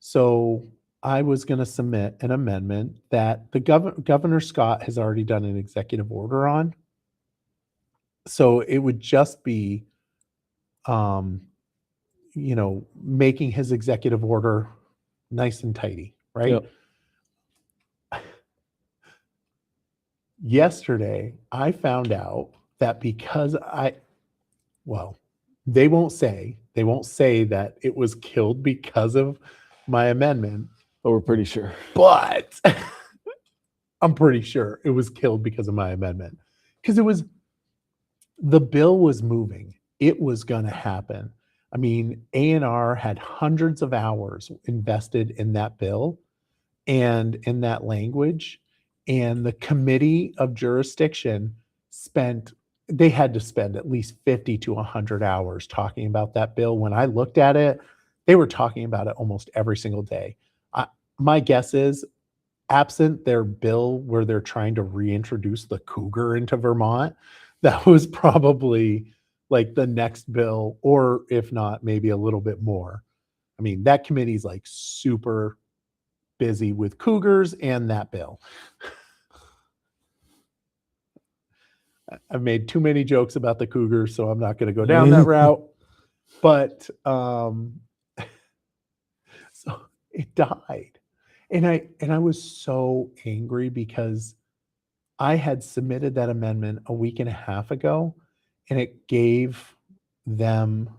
So I was going to submit an amendment that the Governor Scott has already done an executive order on. So it would just be, making his executive order nice and tidy, right? Yep. Yesterday, I found out that because they won't say that it was killed because of my amendment, But we're pretty sure. but I'm pretty sure it was killed because of my amendment, because the bill was moving. It was going to happen. I mean, A&R had hundreds of hours invested in that bill and in that language, and the committee of jurisdiction they had to spend at least 50 to 100 hours talking about that bill. When I looked at it, they were talking about it almost every single day. My guess is, absent their bill where they're trying to reintroduce the cougar into Vermont, that was probably like the next bill, or if not, maybe a little bit more. I mean, that committee's like super busy with cougars and that bill. I've made too many jokes about the cougars, so I'm not going to go down that route. But so it died. And I was so angry, because I had submitted that amendment a week and a half ago, and it gave them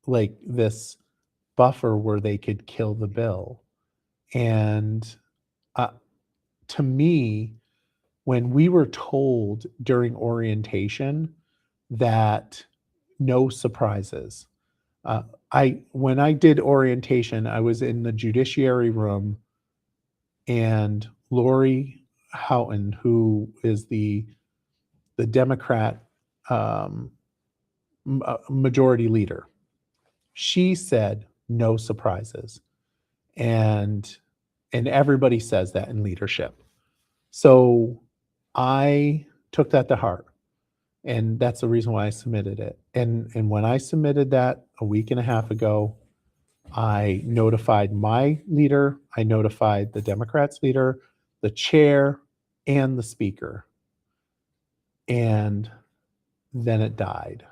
like this buffer where they could kill the bill. And to me, when we were told during orientation that no surprises, when I did orientation, I was in the judiciary room, and Lori Houghton, who is the Democrat majority leader, she said no surprises, and everybody says that in leadership. So I took that to heart, and that's the reason why I submitted it. And when I submitted that a week and a half ago, I notified my leader, I notified the Democrats leader, the chair, and the speaker. And then it died.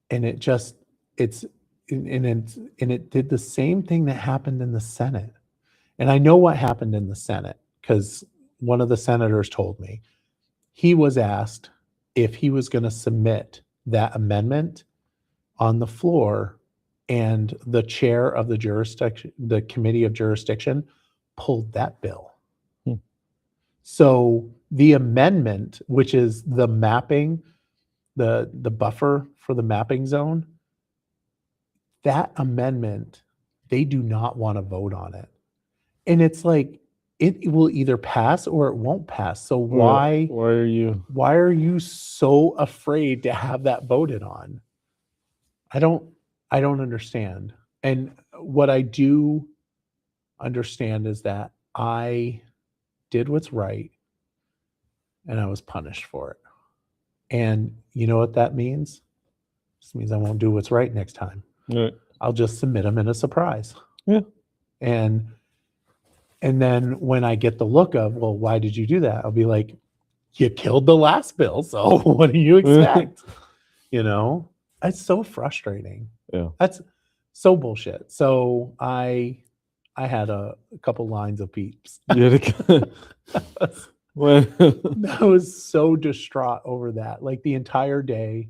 And it did the same thing that happened in the Senate. And I know what happened in the Senate, because one of the senators told me. He was asked if he was going to submit that amendment on the floor, and the chair of the committee of jurisdiction, pulled that bill. So the amendment, which is the mapping, the buffer for the mapping zone, that amendment, they do not want to vote on it. And it's like, it will either pass or it won't pass. So why are you so afraid to have that voted on? I don't understand. And what I do understand is that I did what's right, and I was punished for it. And you know what that means? This means I won't do what's right next time. Right. I'll just submit them in a surprise. Yeah. And then when I get the look of, well, why did you do that? I'll be like, you killed the last bill, so what do you expect? It's so frustrating. Yeah. That's so bullshit. So I had a couple lines of peeps. Yeah. I was so distraught over that, like the entire day,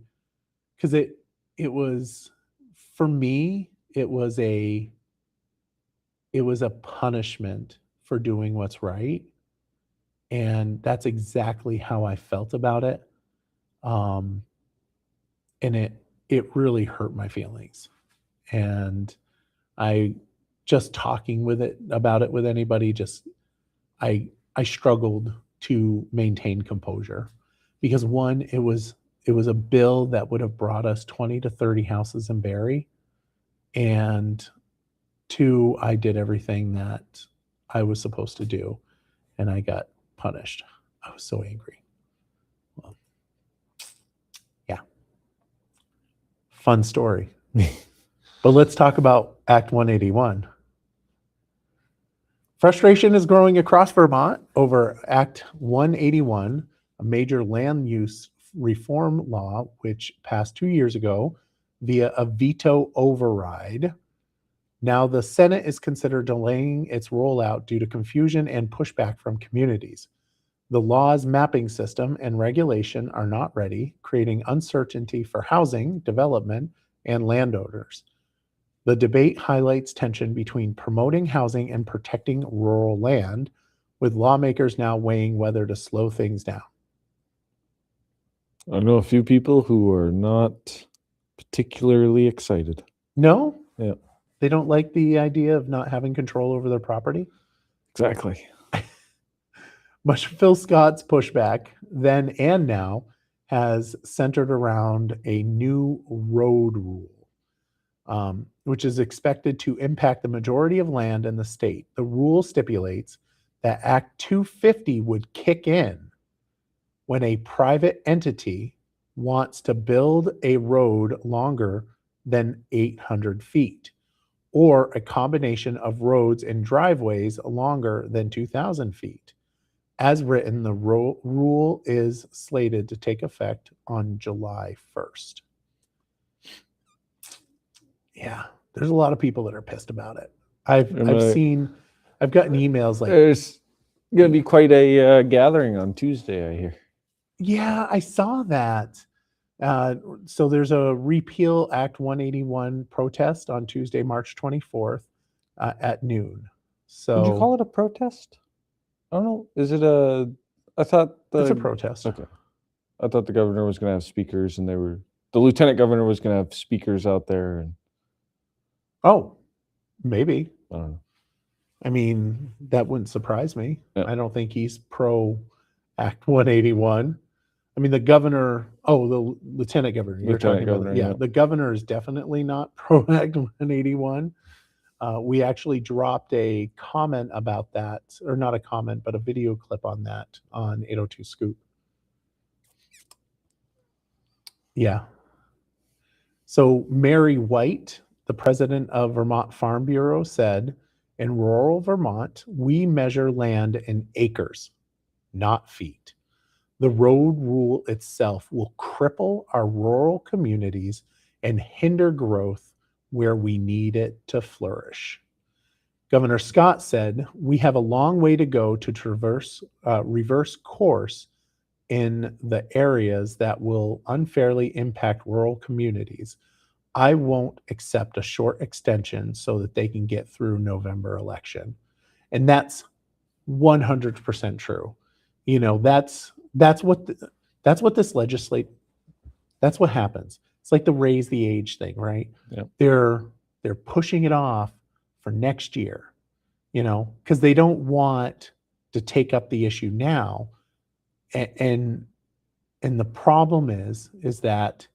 because it was, for me, it was a punishment for doing what's right, and that's exactly how I felt about it. Um, and it really hurt my feelings, and I just talking with it about it with anybody, just I struggled to maintain composure, because one, it was a bill that would have brought us 20 to 30 houses in Barrie, and two, I did everything that I was supposed to do, and I got punished. I was so angry. Well, yeah, fun story. But let's talk about Act 181. Frustration is growing across Vermont over Act 181, a major land use reform law which passed 2 years ago via a veto override. Now the Senate is considered delaying its rollout due to confusion and pushback from communities. The law's mapping system and regulation are not ready, creating uncertainty for housing, development, and landowners. The debate highlights tension between promoting housing and protecting rural land, with lawmakers now weighing whether to slow things down. I know a few people who are not particularly excited. No? Yeah. They don't like the idea of not having control over their property? Exactly. Much of Phil Scott's pushback, then and now, has centered around a new road rule, which is expected to impact the majority of land in the state. The rule stipulates that Act 250 would kick in when a private entity wants to build a road longer than 800 feet, or a combination of roads and driveways longer than 2,000 feet. As written, the rule is slated to take effect on July 1st. Yeah, there's a lot of people that are pissed about it. I've gotten emails like, there's going to be quite a gathering on Tuesday, I hear. yeah, I saw that. So there's a repeal Act 181 protest on Tuesday, March 24th at noon. So would you call it a protest? I don't know. Is it I thought it's a protest. Okay. I thought the governor was going to have speakers, and the lieutenant governor was going to have speakers out there. And oh, maybe. I don't know. I mean, that wouldn't surprise me. Yeah. I don't think he's pro Act 181. I mean, the governor, the lieutenant governor, you're talking about. Yeah, the governor is definitely not pro Act 181. We actually dropped a comment about that, or not a comment, but a video clip on that on 802 Scoop. Yeah. So Mary White, the president of Vermont Farm Bureau, said, in rural Vermont, we measure land in acres, not feet. The road rule itself will cripple our rural communities and hinder growth where we need it to flourish. Governor Scott said, we have a long way to go to reverse course in the areas that will unfairly impact rural communities. I won't accept a short extension so that they can get through November election. And that's 100% true. You know, that's what this legislate. That's what happens. It's like the raise the age thing, right? Yeah. They're pushing it off for next year, you know, because they don't want to take up the issue now. And the problem is that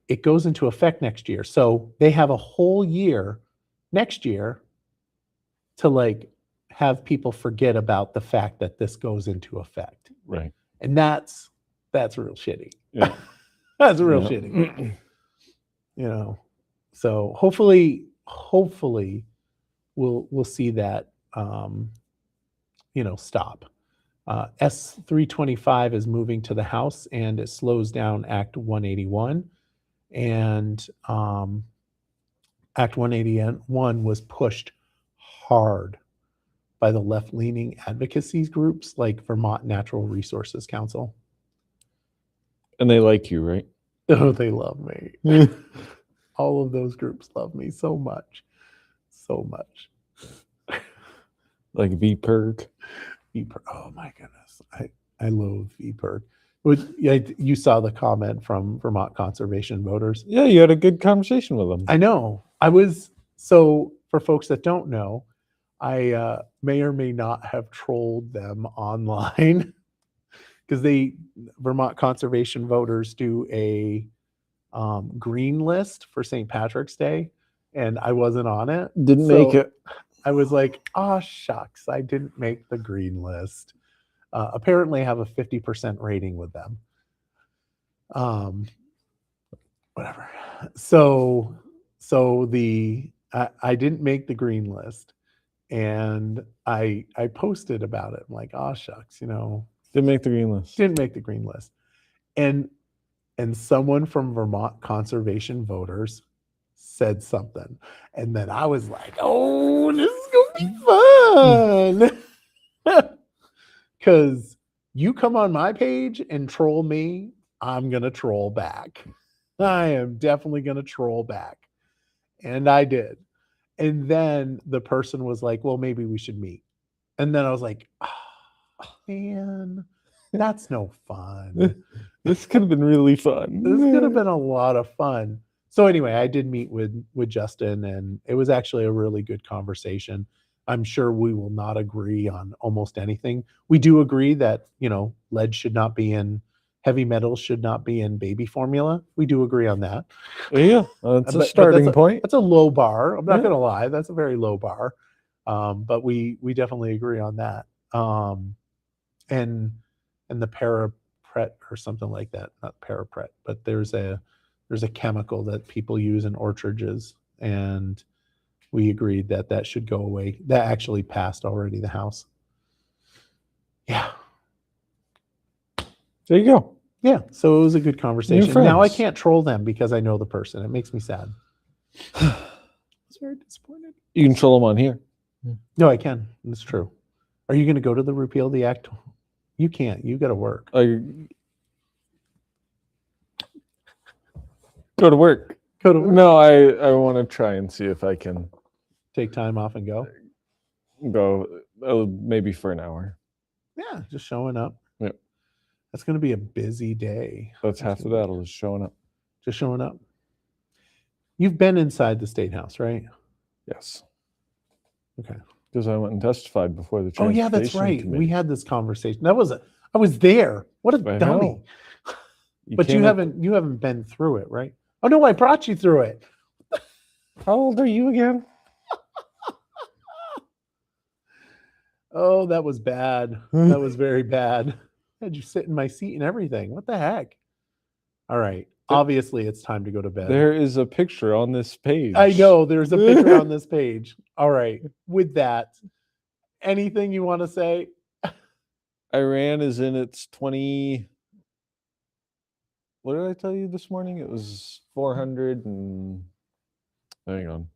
it goes into effect next year. So they have a whole year next year to like have people forget about the fact that this goes into effect. Right. And that's real shitty. Yeah. That's real shitty. You know. So hopefully we'll see that stop. S325 is moving to the House, and it slows down Act 181. And Act 181 was pushed hard by the left-leaning advocacy groups like Vermont Natural Resources Council. And they like you, right? Oh, they love me. All of those groups love me so much. So much. Like VPIRG. Oh my goodness. I loathe VPIRG. You saw the comment from Vermont conservation voters. Yeah, you had a good conversation with them. I know. So for folks that don't know, I may or may not have trolled them online because Vermont conservation voters do a green list for St. Patrick's Day, and I wasn't on it. Didn't make it. I was like, oh, shucks, I didn't make the green list. Apparently I have a 50% rating with them. Whatever. So I didn't make the green list, and I posted about it. I'm like, oh, shucks, didn't make the green list. Didn't make the green list. And someone from Vermont conservation voters said something. And then I was like, oh, this is going to be fun. Because you come on my page and troll me, I'm going to troll back. I am definitely going to troll back. And I did. And then the person was like, well, maybe we should meet. And then I was like, oh, man, that's no fun. This could have been really fun. This could have been a lot of fun. So anyway, I did meet with Justin, and it was actually a really good conversation. I'm sure we will not agree on almost anything. We do agree that, lead should not be in, heavy metals should not be in baby formula. We do agree on that. Yeah, that's a starting point. That's a low bar. I'm not going to lie. That's a very low bar. But we definitely agree on that. And the parapret or something like that, not parapret, but there's a chemical that people use in orchards, and we agreed that should go away. That actually passed already, the House. Yeah. There you go. Yeah. So it was a good conversation. Now I can't troll them because I know the person. It makes me sad. I was very disappointed. You can troll them on here. No, I can. It's true. Are you going to go to the Repeal the Act? You can't. You got to work. Go to work. Go to work. No, I want to try and see if I can take time off and go. Maybe for an hour. Yeah, just showing up. Yep. That's going to be a busy day. That's half the battle, is showing up. Just showing up. You've been inside the State House, right? Yes. Okay. Because I went and testified before the transportation. Oh yeah, that's right. Committee. We had this conversation. I was there. What a dummy. But you haven't been through it, right? Oh no, I brought you through it. How old are you again? Oh, that was bad. That was very bad. I had you sit in my seat and everything. What the heck? All right. Obviously, it's time to go to bed. There is a picture on this page. I know there's a picture on this page. All right. With that, anything you want to say? Iran is in its 20. What did I tell you this morning? It was 400 and hang on.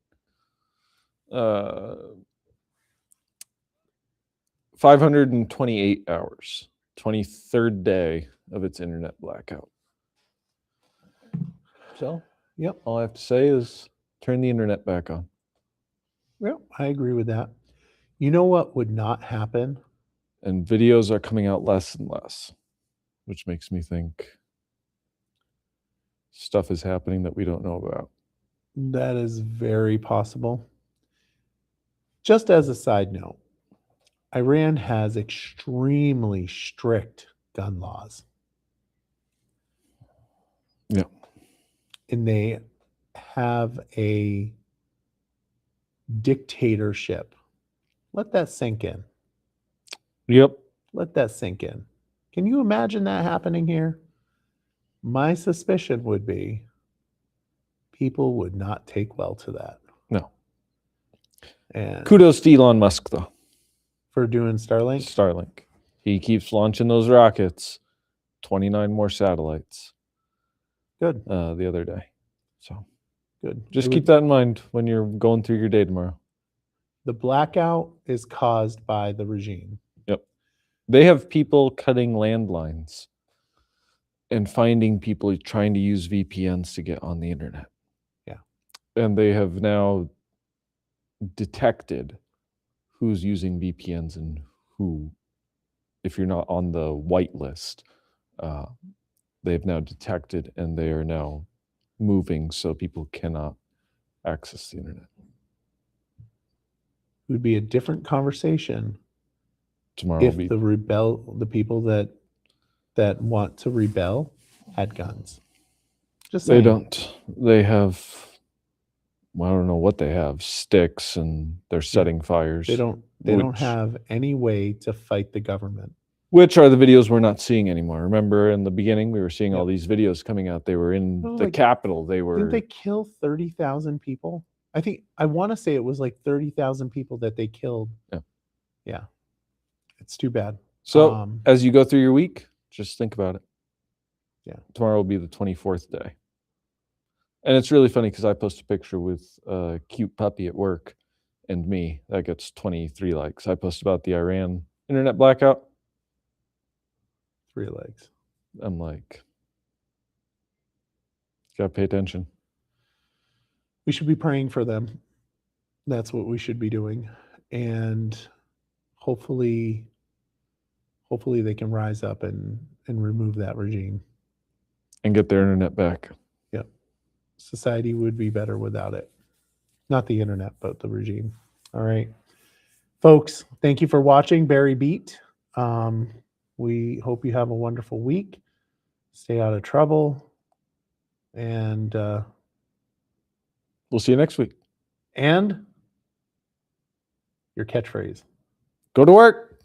528 hours. 23rd day of its internet blackout. So, yep. All I have to say is turn the internet back on. Yep, I agree with that. You know what would not happen? And videos are coming out less and less, which makes me think stuff is happening that we don't know about. That is very possible. Just as a side note, Iran has extremely strict gun laws. Yeah. And they have a dictatorship. Let that sink in. Yep. Let that sink in. Can you imagine that happening here? My suspicion would be people would not take well to that. No. And kudos to Elon Musk, though. For doing Starlink? Starlink. He keeps launching those rockets. 29 more satellites. Good. The other day. So good. Just keep that in mind when you're going through your day tomorrow. The blackout is caused by the regime. Yep. They have people cutting landlines and finding people trying to use VPNs to get on the internet. Yeah. And they have now detected who's using VPNs and who, if you're not on the white list, they've now detected, and they are now moving so people cannot access the internet. It would be a different conversation Tomorrow if will be the people that want to rebel had guns. Just they saying. don't. They have, well, I don't know what they have, sticks, and they're setting fires. They don't which- have any way to fight the government. Which are the videos we're not seeing anymore. Remember in the beginning, we were seeing all Yep. these videos coming out. They were in Oh, the like, Capitol. They Didn't were, they kill 30,000 people? I want to say it was like 30,000 people that they killed. Yeah. Yeah. It's too bad. so as you go through your week, just think about it. Yeah. Tomorrow will be the 24th day. And it's really funny because I post a picture with a cute puppy at work and me. That gets 23 likes. I post about the Iran internet blackout. 3 legs. I'm like, gotta pay attention. We should be praying for them. That's what we should be doing. And hopefully they can rise up and remove that regime. And get their internet back. Yep. Society would be better without it. Not the internet, but the regime. All right. Folks, thank you for watching Barre Beat. We hope you have a wonderful week. Stay out of trouble. And We'll see you next week. your catchphrase. Go to work.